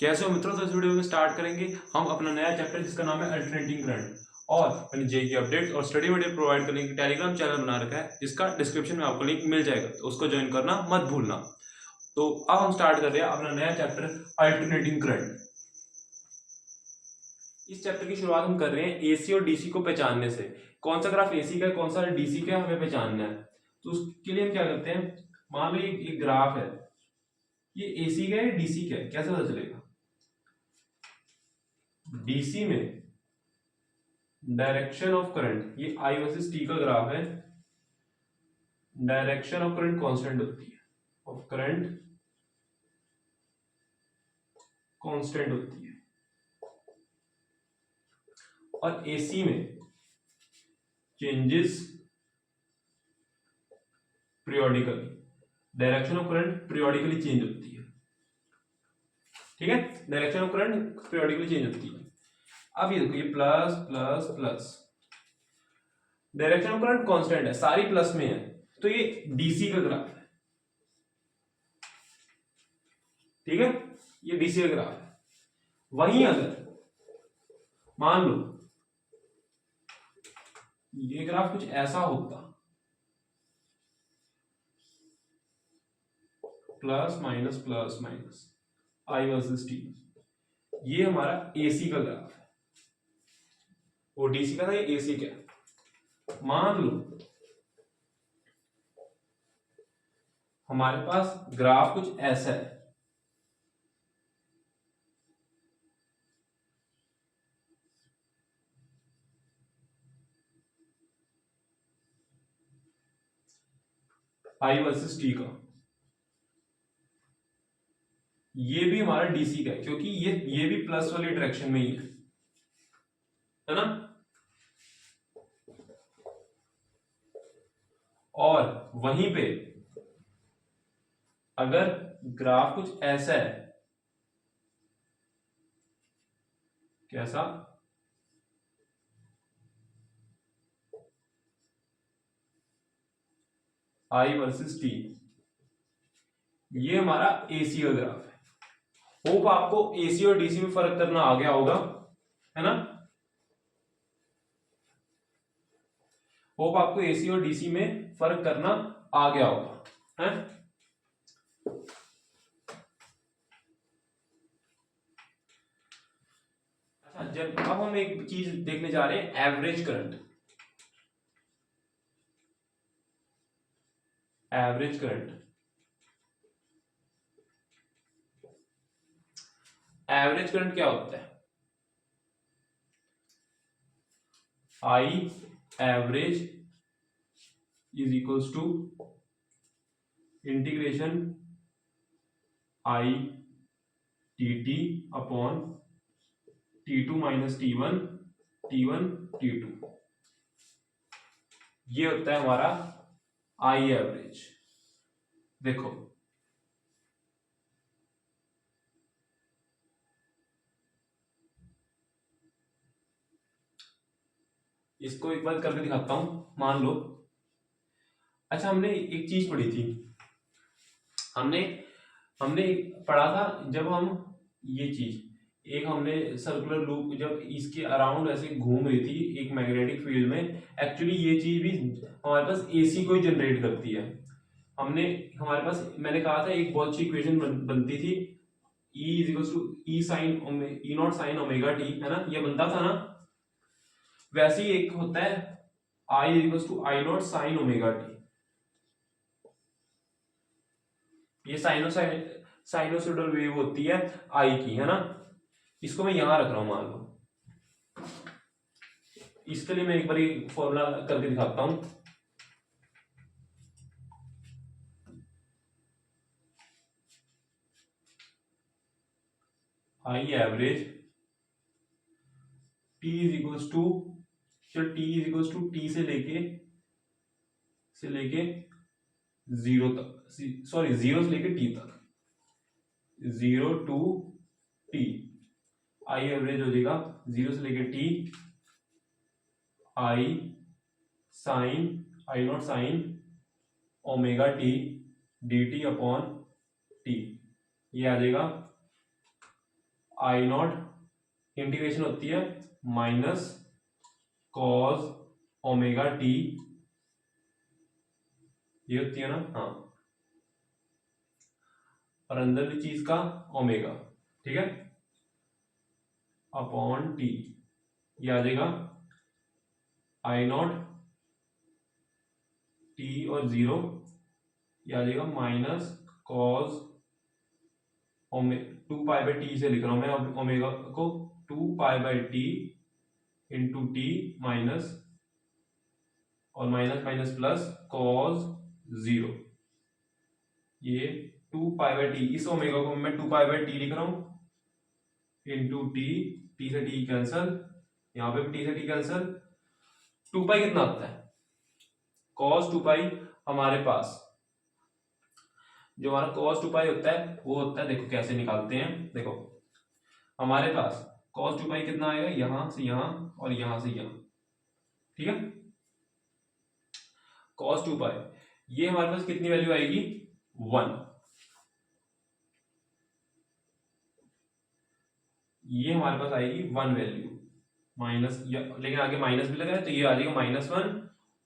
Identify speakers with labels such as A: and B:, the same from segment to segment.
A: कैसे हो मित्रों। तो इस वीडियो में स्टार्ट करेंगे हम अपना नया चैप्टर जिसका नाम है अल्टरनेटिंग करंट। और मैंने जेई की अपडेट्स और स्टडी मटेरियल प्रोवाइड करने की टेलीग्राम चैनल बना रखा है जिसका डिस्क्रिप्शन में आपको लिंक मिल जाएगा, तो उसको ज्वाइन करना मत भूलना। तो अब हम स्टार्ट कर रहे हैं अपना नया चैप्टर अल्टरनेटिंग करंट। इस चैप्टर की शुरुआत हम कर रहे हैं एसी और डीसी को पहचानने से। कौन सा ग्राफ एसी का है, कौन सा डीसी का है, हमें पहचानना है। तो उसके लिए हम क्या करते हैं, मान लो एक ग्राफ है, ये एसी का है डीसी का है, कैसे पता चलेगा। डीसी में डायरेक्शन ऑफ करंट, ये आई वर्सेस टी का ग्राफ है, डायरेक्शन ऑफ करंट कांस्टेंट होती है, ऑफ करंट कांस्टेंट होती है। और एसी में changes periodically, direction of current periodically change होती है। ठीक है, direction of current periodically change होती है। अब ये देखो, ये plus plus plus, direction of current constant है, सारी प्लस में है, तो ये डीसी का ग्राफ है। ठीक है, ये डीसी का ग्राफ है। वहीं अगर मान लो ये ग्राफ कुछ ऐसा होता, प्लस माइनस आई वर्सेस टी, ये हमारा एसी का ग्राफ है। वो डीसी का था, ये एसी का। मान लो हमारे पास ग्राफ कुछ ऐसा है, आई वर्सेस टी का, ये भी हमारा डीसी का है क्योंकि ये भी प्लस वाली डायरेक्शन में ही है ना। और वहीं पे अगर ग्राफ कुछ ऐसा है, कैसा, आई वर्सेस टी, ये हमारा एसी का ग्राफ है। होप आपको एसी और डीसी में फर्क करना आ गया होगा, है ना। होप आपको एसी और डीसी में फर्क करना आ गया होगा, है। अच्छा, जब अब हम एक चीज देखने जा रहे हैं, average current. Average current, average current क्या होता है, I average is equals to integration I T T upon T2 minus T1 T1 T2, ये होता है हमारा आई एवरेज। देखो इसको एक बार करके दिखाता हूं। मान लो, अच्छा हमने एक चीज पढ़ी थी, हमने हमने पढ़ा था जब हम ये चीज, एक हमने सर्कुलर लूप जब इसके अराउंड ऐसे घूम रही थी एक मैग्नेटिक फील्ड में, एक्चुअली ये चीज भी हमारे पास एसी को ही जनरेट करती है। हमने हमारे पास, मैंने कहा था एक बहुत अच्छी इक्वेशन बनती थी, E is equal to E sine E naught sine omega T, है ना, ये बनता था ना। वैसे ही एक होता है I is equal to I naught sine omega T, ये साइनोसॉइडल वेव होती है आई की, है ना। इसको मैं यहां रख रहा हूं, मान लो। इसके लिए मैं एक बार फॉर्मूला करके दिखाता हूं। I average T is equals to, चलो T is equals to T से लेके जीरो तक, सॉरी जीरो से लेके टी तक, zero to T, I average हो जाएगा जीरो से लेके T I sine I naught sine omega T D T upon T, ये आ जाएगा आई नॉट इंटीग्रेशन होती है माइनस कॉस ओमेगा टी, ये होती है ना, हाँ, और अंदर की चीज का ओमेगा, ठीक है, अपॉन टी, ये आ जाएगा आई नॉट टी और जीरो, ये आ जाएगा माइनस कॉस ओमे 2 पाई/टी से लिख रहा हूं मैं अब ओमेगा को, 2 पाई/टी इंटू टी माइनस और minus minus plus cos zero, ये 2 पाई/टी, इस ओमेगा को मैं 2 पाई/टी लिख रहा हूं इंटू टी, टी से टी कैंसल, यहाँ पे भी टी से टी कैंसल, 2 पाई कितना आता है, cos 2 पाई हमारे पास, जो हमारा cos 2 पाई होता है वो होता है, देखो कैसे निकालते हैं, देखो हमारे पास cos 2 पाई कितना आएगा, यहां से यहां और यहां से यहां, ठीक है, cos 2 पाई, ये हमारे पास कितनी वैल्यू आएगी 1, ये हमारे पास आएगी 1 वैल्यू, माइनस, लेकिन आगे माइनस भी लगा है तो ये आ जाएगा -1,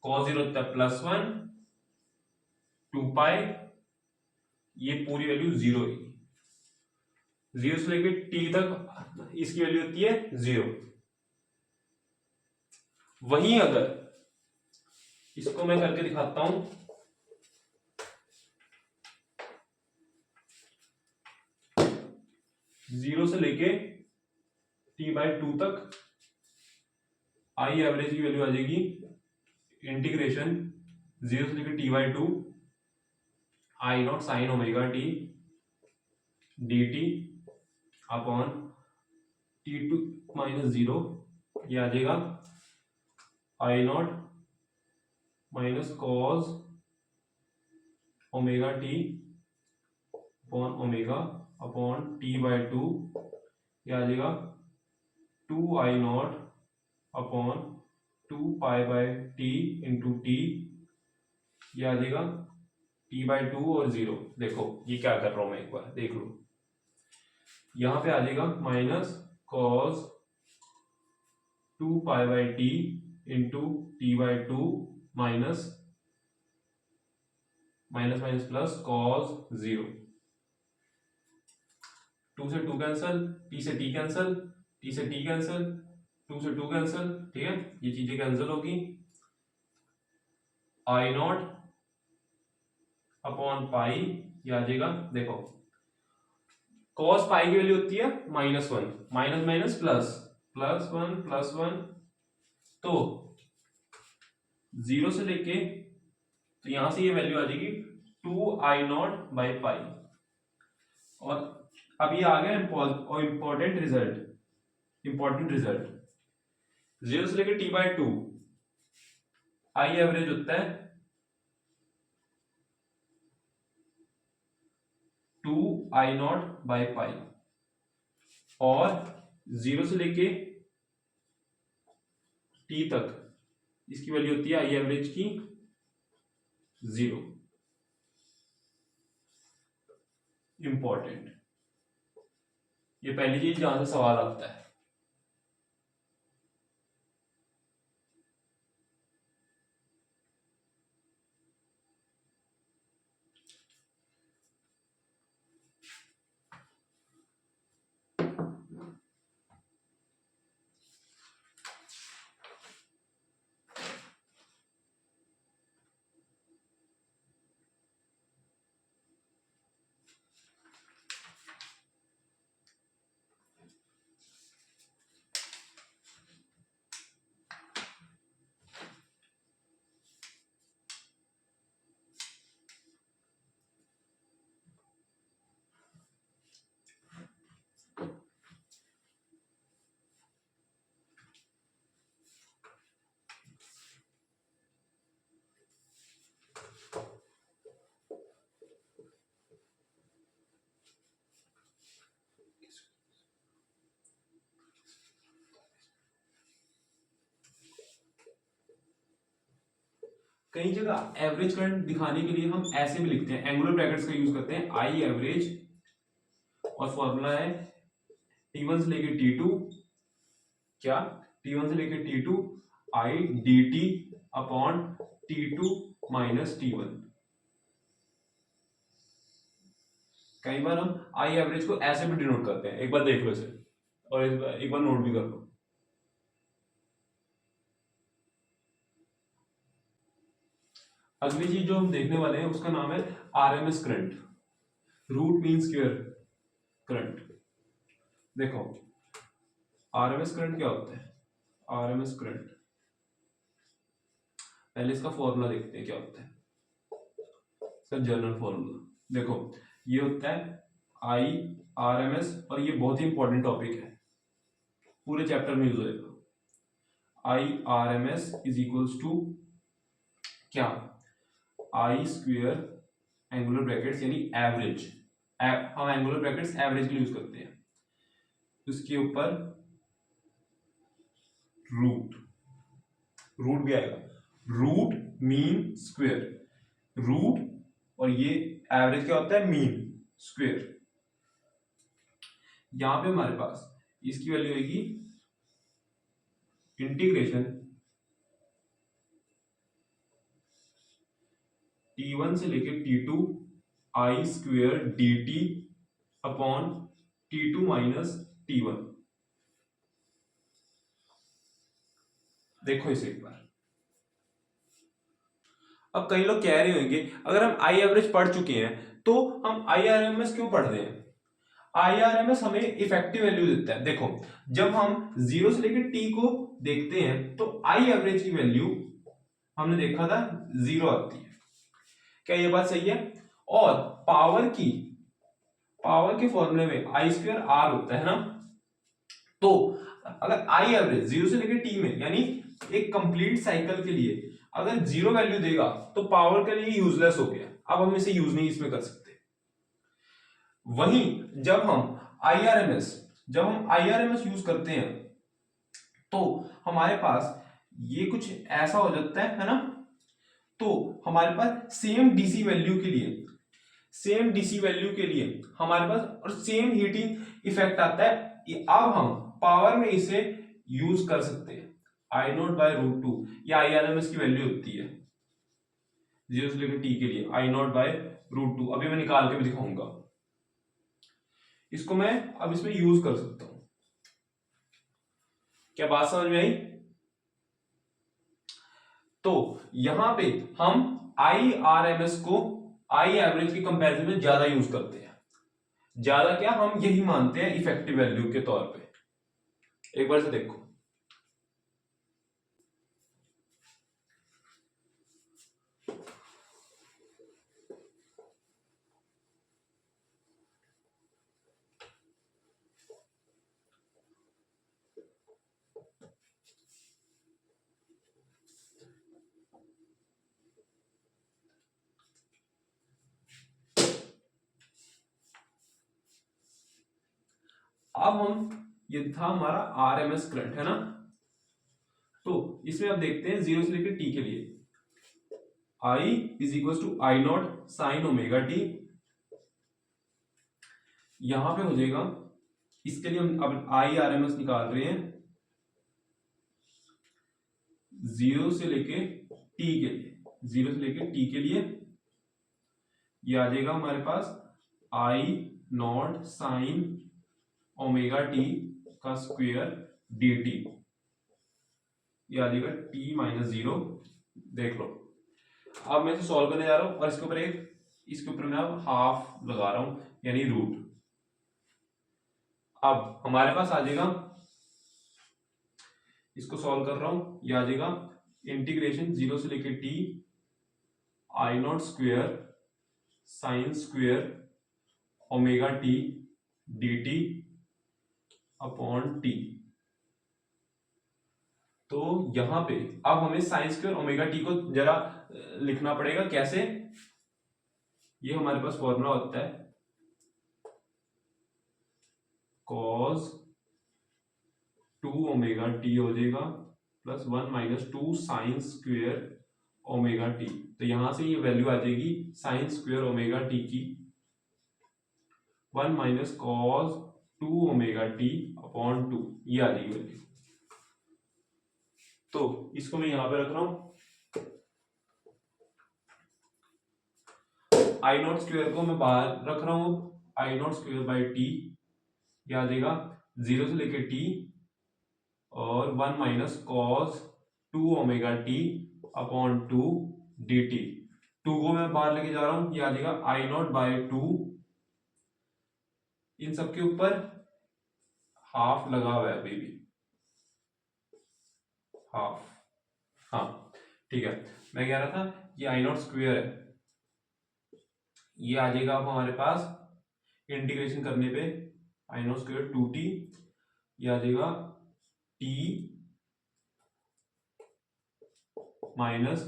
A: cos जीरो होता है +1, 2 पाई, ये पूरी वैल्यू जीरो है, जीरो से लेकर टी तक इसकी वैल्यू होती है 0। वहीं अगर इसको मैं करके दिखाता हूं, जीरो से लेके t/2 तक आई एवरेज की वैल्यू आ जाएगी इंटीग्रेशन जीरो से लेके t/2 I naught sine omega T dt upon t2 - 0, ये आ जाएगा I naught minus cos omega T upon omega upon t/2, ये आ जाएगा 2i0 अपॉन 2 पाई/टी इंटू टी, ये आ जाएगा t/2 और 0, देखो ये क्या कर रहा हूं मैं, एक बार देख लो, यहां पे आ जाएगा माइनस कॉस 2 पाई/टी into t/2 minus minus minus plus cos 0, 2 से 2 कैंसल, t से t कैंसल, t से t कैंसल, 2 से 2 कैंसल, ठीक है, ये चीजें कैंसिल होगी, आई नॉट अपॉन पाई, ये आ जाएगा, देखो cos पाई की वैल्यू होती है -1, माइनस माइनस प्लस, +1 तो 0 से लेके, तो यहां से ये वैल्यू आ जाएगी 2i0/पाई, और अब ये आ गया इंपॉर्टेंट रिजल्ट, 0 से लेके t/2 आई एवरेज होता है 2i0/पाई, और 0 से लेके t तक इसकी वैल्यू होती है आई एवरेज की 0, इंपॉर्टेंट, ये पहली चीज जहां से सवाल आता है। कई जगह एवरेज करंट दिखाने के लिए हम ऐसे भी लिखते हैं, एंगुलर ब्रैकेट्स का यूज करते हैं, आई एवरेज, और फॉर्मूला है T1 से लेके T2 क्या, T1 से लेके T2 I dt upon T2 minus T1। कई बार हम आई एवरेज को ऐसे भी डिनोट करते हैं, एक बार देख लो इसे और एक बार नोट भी कर लो। अगली चीज जो हम देखने वाले हैं उसका नाम है RMS current, root mean square current. देखो आरएमएस करंट क्या होता है, आरएमएस करंट पहले इसका फॉर्मूला देखते हैं क्या होता है, इसका जनरल फॉर्मूला देखो ये होता है आई आरएमएस, और ये बहुत ही इंपॉर्टेंट टॉपिक है, पूरे चैप्टर में यूज होगा। आई आरएमएस इज इक्वल्स टू क्या, आई स्क्वेयर एंगुलर ब्रैकेट्स यानी एवरेज, हम एंगुलर ब्रैकेट्स एवरेज के लिए यूज करते हैं, उसके ऊपर रूट, रूट भी आएगा, रूट मीन स्क्वेयर, रूट और ये एवरेज क्या होता है मीन स्क्वेयर। यहां पे हमारे पास इसकी वैल्यू होगी इंटीग्रेशन T1 से लेके T2 I square dt upon T2 minus T1। देखो इसे एक बार। अब कई लोग कह रहे होंगे अगर हम आई एवरेज पढ़ चुके हैं तो हम आई आरएमएस क्यों पढ़ रहे हैं। आई आरएमएस हमें इफेक्टिव वैल्यू देता है। देखो जब हम 0 से लेकर t को देखते हैं तो आई एवरेज की वैल्यू हमने देखा था 0 आती है, क्या ये बात सही है। और पावर के फॉर्मूले में आई स्क्वायर आर होता है ना, तो अगर आई एवरेज 0 से लेकर t में यानी एक कंप्लीट साइकिल के लिए अगर 0 वैल्यू देगा तो पावर के लिए यूजलेस हो गया, अब हम इसे यूज नहीं इसमें कर सकते। वहीं जब हम आईआरएमएस यूज करते हैं तो हमारे पास ये कुछ ऐसा हो जाता है ना, तो हमारे पास सेम डीसी वैल्यू के लिए हमारे पास और सेम हीटिंग इफेक्ट आता है। अब हम पावर में इसे यूज कर सकते हैं, आई नॉट बाय रूट टू, या आईआरएमएस की वैल्यू होती है 0 से लेकर t के लिए आई नॉट बाय रूट टू। अभी मैं निकाल के भी दिखाऊंगा, इसको मैं अब इसमें यूज कर सकता हूं। क्या बात समझ में आई। तो यहां पे हम आई आरएमएस को आई एवरेज के कंपैरिजन में ज्यादा यूज करते हैं। ज्यादा क्या, हम यही मानते हैं इफेक्टिव वैल्यू के तौर पे। एक बार से देखो अब ये था हमारा आरएमएस करंट है ना, तो इसमें अब देखते हैं 0 से लेकर t के लिए I is equal to I naught sine omega T. यहां पे हो जाएगा, इसके लिए हम अब आई आरएमएस निकाल रहे हैं 0 से लेके t के लिए, 0 से लेके t के लिए ये आ जाएगा हमारे पास आई नॉट साइन ओमेगा टी का स्क्वायर dt, ये आ जाएगा t माइनस 0। देख लो अब मैं इसे सॉल्व करने जा रहा हूं और इसके ऊपर मैं अब हाफ लगा रहा हूं यानी रूट। अब हमारे पास आ जाएगा, इसको सॉल्व कर रहा हूं, ये आ जाएगा इंटीग्रेशन 0 से लेके t आई naught square sine square omega T dt upon T. तो यहां पे अब हमें साइन स्क्वायर ओमेगा टी को जरा लिखना पड़ेगा, कैसे। ये हमारे पास फॉर्मूला होता है cos 2 ओमेगा टी हो जाएगा plus 1 minus 2 sine square omega T. तो यहां से ये वैल्यू आ जाएगी साइन स्क्वायर ओमेगा टी की 1 minus cos 2 omega T upon 2, ये आ जाएगी वैल्यू। तो इसको मैं यहां पे रख रहा हूं, आई नॉट स्क्वायर को मैं बाहर रख रहा हूं, आई नॉट स्क्वायर बाई टी, ये आ जाएगा 0 से लेके टी और 1 minus cos 2 omega T upon 2 D T. 2 को मैं बाहर लेके जा रहा हूं, ये आ जाएगा आई नॉट बाय 2, इन सबके ऊपर हाफ लगा हुआ है अभी भी, हाफ। हाँ ठीक है, मैं कह रहा था ये आई नॉट स्क्वायर है, ये आ जाएगा अब हमारे पास इंटीग्रेशन करने पे आई नॉट स्क्वायर 2t, ये आ जाएगा t minus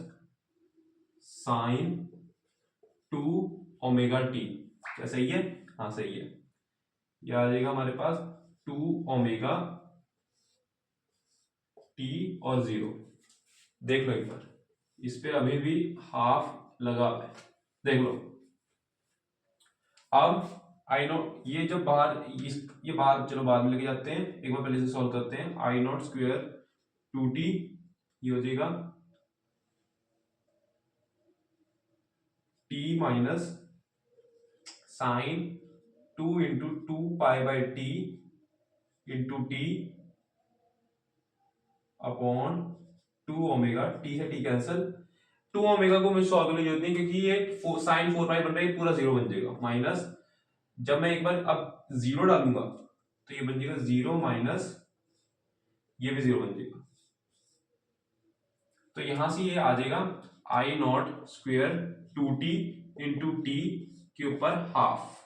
A: sine 2 omega T. क्या सही है? हाँ सही है। ये आ जाएगा हमारे पास 2 ओमेगा टी और 0। देख लो एक बार, इस पे अभी भी हाफ लगा है, देख लो। अब आई नॉट, ये जब बाहर ये बाहर चलो बाद में लेके जाते हैं, एक बार पहले से सॉल्व करते हैं। आई नॉट स्क्वायर 2t, ये हो जाएगा t minus sine 2 into 2 pi by T into T upon 2 omega, T से टी कैंसल, 2 ओमेगा को मुझे सॉल्व करने की जरूरत नहीं क्योंकि ये साइन 4 पाई बन रहा है, पूरा 0 बन जाएगा। माइनस जब मैं एक बार अब 0 डालूंगा तो ये बन जाएगा 0 माइनस ये भी 0 बन जाएगा। तो यहां से ये आ जाएगा I naught square 2t into T के ऊपर हाफ,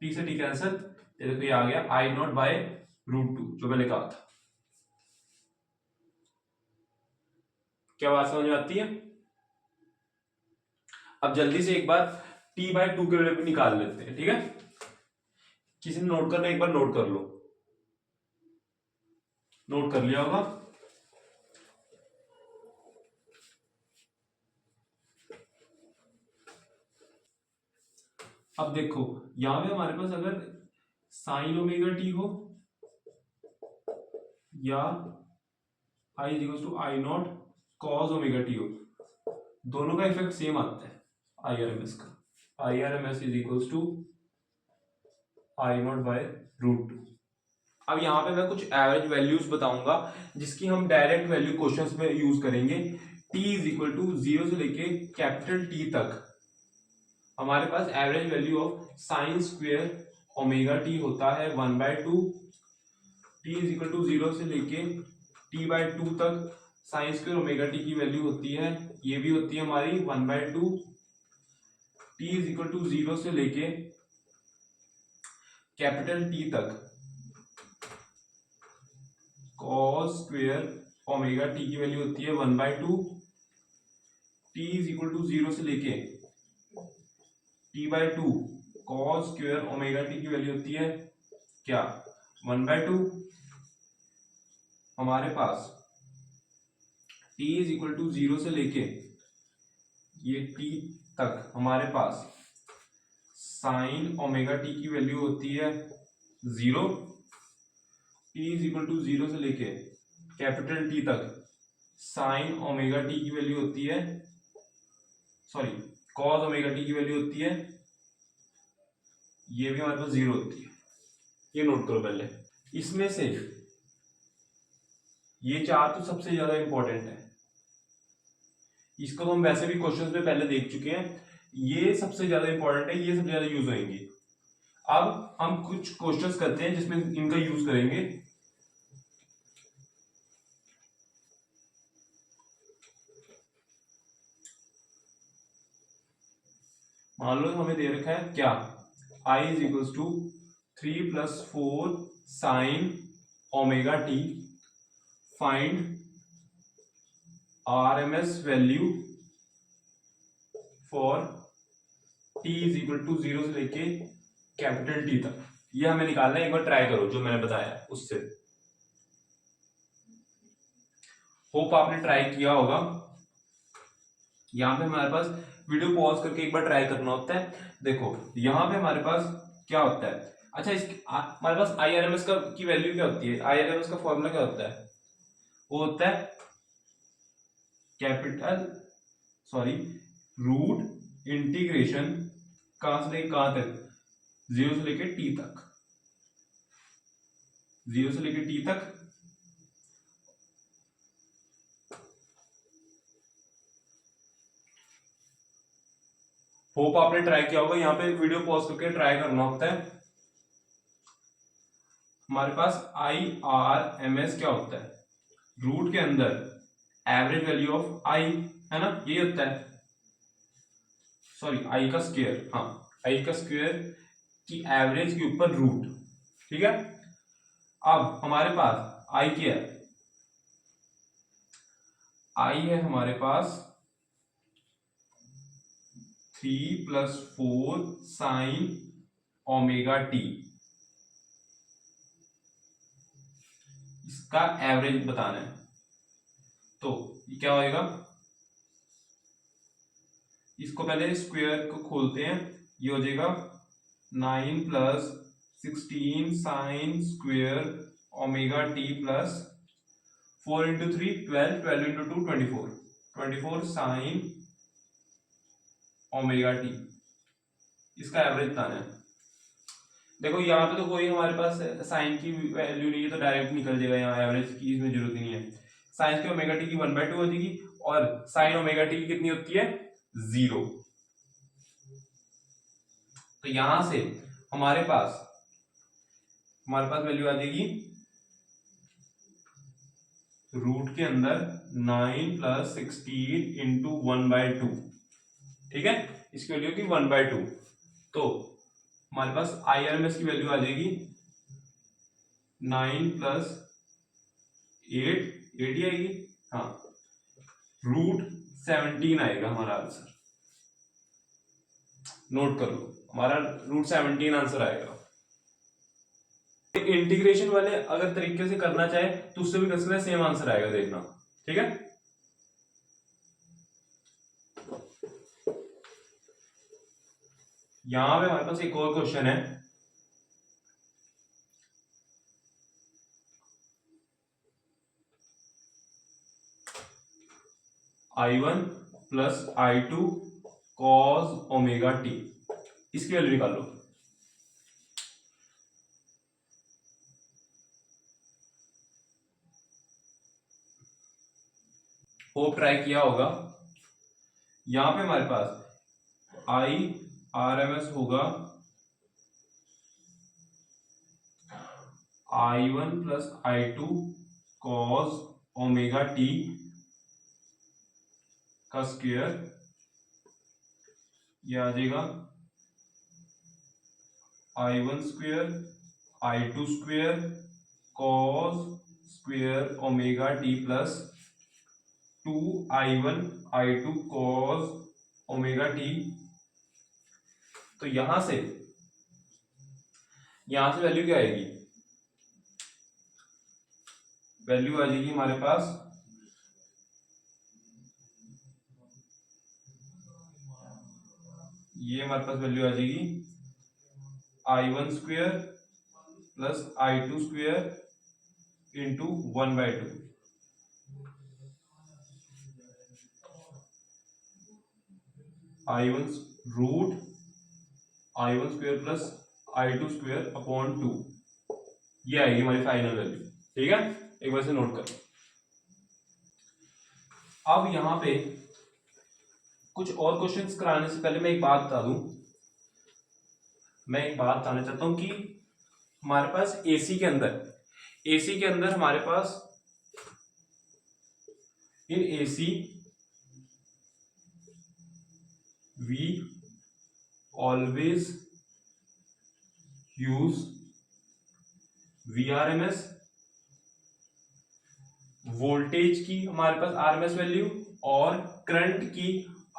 A: टी से टी कैंसल, ये देखो ये आ गया आई नॉट बाय √2 जो मैंने कहा था। क्या बात समझ में आती है? अब जल्दी से एक बार t बाय 2 के वैल्यू निकाल लेते हैं, ठीक है? किसी ने नोट करना, एक बार नोट कर लो, नोट कर लिया होगा। अब देखो यहां पे हमारे पास अगर साइन ओमेगा टी हो या I is to I naught cos omega T हो, दोनों का इफेक्ट सेम आता है आई आर एम एस का। I R M S is equal to I naught by √2। अब यहाँ पे मैं कुछ एवरेज वैल्यूज बताऊंगा जिसकी हम डायरेक्ट वैल्यू क्वेश्चंस में यूज करेंगे। t इज इक्वल टू 0 से लेके कैपिटल T तक हमारे पास average value of sine square omega T होता है 1/2। t इज इक्वल टू 0 से लेके t/2 तक साइन स्क्वेयर ओमेगा टी की वैल्यू होती है, ये भी होती है हमारी 1/2। t इज इक्वल टू 0 से लेके कैपिटल T तक कॉस स्क्वेयर ओमेगा टी की वैल्यू होती है 1/2। t इज इक्वल टू 0 से लेके t/2 cos square omega T की वैल्यू होती है क्या 1/2। हमारे पास t इज इक्वल टू 0 से लेके ये t तक हमारे पास साइन ओमेगा टी की वैल्यू होती है 0। t इज इक्वल टू 0 से लेके कैपिटल T तक साइन ओमेगा टी की वैल्यू होती है, सॉरी कॉस ओमेगा टी की वैल्यू होती है, ये भी हमारे पास 0 होती है। ये नोट करो पहले। इसमें से ये चार तो सबसे ज्यादा इंपॉर्टेंट है, इसको हम वैसे भी क्वेश्चंस में पहले देख चुके हैं, ये सबसे ज्यादा इंपॉर्टेंट है, ये सबसे ज्यादा यूज होंगे। अब हम कुछ क्वेश्चंस करते हैं जिसमें इनका यूज करेंगे। मान लो हमें दे रखा है क्या, i is equal to 3 + 4 sine omega T, find RMS value for t is equal to 0 से लेके कैपिटल T तक। ये हमें निकालना है, एक बार ट्राई करो जो मैंने बताया उससे। होप आपने ट्राई किया होगा। यहाँ पे हमारे पास वीडियो पॉज करके एक बार ट्राई करना होता है। देखो यहाँ पे हमारे पास क्या होता है, अच्छा हमारे पास IRMS का की वैल्यू क्या होती है? IRMS का फॉर्मूला क्या होता है? वो होता है कैपिटल सॉरी रूट इंटीग्रेशन कहां से लेके कहां तक, 0 से लेके t तक, 0 से लेके t तक होप आपने ट्राई किया होगा। यहाँ पे वीडियो पॉज करके ट्राई करना होता है। हमारे पास IRMS क्या होता है? रूट के अंदर एवरेज वैल्यू ऑफ आई, है ना, ये होता है, सॉरी आई का स्क्वायर, हाँ आई का स्क्वायर की एवरेज के ऊपर रूट। ठीक है, अब हमारे पास आई क्या है? आई है हमारे पास 3+4 साइन ओमेगा टी, इसका एवरेज बताना है। तो ये क्या होएगा, इसको पहले स्क्वायर को खोलते हैं, ये हो जाएगा 9+16 sine square omega T plus 4 into 3 12, 12 into 2 24, 24 sign omega T, इसका एवरेज बताना है। देखो यहाँ पे तो कोई हमारे पास साइन की वैल्यू नहीं है, तो डायरेक्ट निकल जाएगा, यहाँ एवरेज की इसमें जरूरत नहीं है। साइन के ओमेगा टी की 1/2 हो जाएगी, और साइन ओमेगा टी की कितनी होती है? 0। तो यहां से हमारे पास वैल्यू आ जाएगी रूट के अंदर 9+16 इंटू 1/2, ठीक है, इसकी वैल्यू की 1/2। तो हमारे पास IRMS की वैल्यू आ जाएगी 9+8, 8 ही आएगी, हाँ, √17 आएगा हमारा आंसर। नोट कर लो, हमारा √17 आंसर आएगा। इंटीग्रेशन वाले अगर तरीके से करना चाहे तो उससे भी कर सकते हैं, सेम आंसर आएगा, देखना, ठीक है। यहां पे हमारे पास एक और क्वेश्चन है, I1 plus I2 cos omega T, इसकी वैल्यू निकाल लो। होप ट्राई किया होगा। यहां पे हमारे पास IRMS होगा I1 plus I2 cos omega T का स्क्वायर, ये आ जाएगा I1 square I2 square cos square omega T plus 2I1 I2 cos omega T. तो यहां से वैल्यू क्या आएगी? वैल्यू आ जाएगी हमारे पास ये, हमारे पास वैल्यू आ जाएगी I1 square plus I2 square into 1/2, I1 root I1 square plus I2 square upon 2, ये आएगी हमारी फाइनल वैल्यू, ठीक है, एक बार से नोट कर। अब यहां पे कुछ और क्वेश्चंस कराने से पहले मैं एक बात बता दूं, मैं एक बात बताना चाहता हूं कि हमारे पास एसी के अंदर हमारे पास in AC we always use VRMS, voltage की हमारे पास RMS वैल्यू और करंट की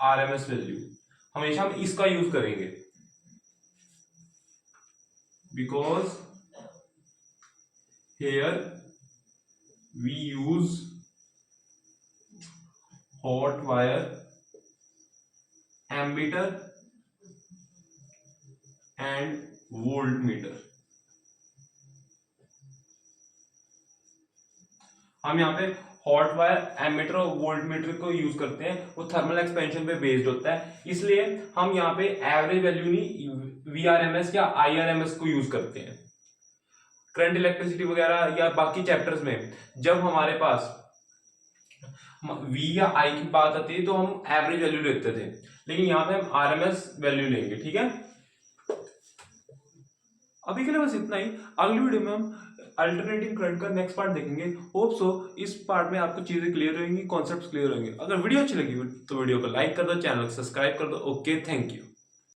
A: RMS वैल्यू, हमेशा हम इसका यूज करेंगे, because here we use hot wire ammeter and voltmeter. हम यहाँ पे हॉट वायर, एमीटर और वोल्ट मीटर को यूज करते हैं, वो थर्मल एक्सपेंशन पे बेस्ड होता है, इसलिए हम यहाँ पे एवरेज वैल्यू नहीं वीआरएमएस या आईआरएमएस को यूज करते हैं। करंट, इलेक्ट्रिसिटी वगैरह या बाकी चैप्टर्स में जब हमारे पास वी या आई की बात आती है तो हम एवरेज वैल्यू लेते थे, लेकिन यहाँ पे हम आरएमएस वैल्यू लेंगे। ठीक है, अभी के लिए बस इतना ही। अगली वीडियो में हम अल्टरनेटिंग करंट का नेक्स्ट पार्ट देखेंगे। होप सो इस पार्ट में आपको चीजें क्लियर होंगी, कॉन्सेप्ट्स क्लियर होंगे। अगर वीडियो अच्छी लगी तो वीडियो को लाइक कर दो, चैनल को सब्सक्राइब कर दो। Okay, thank you.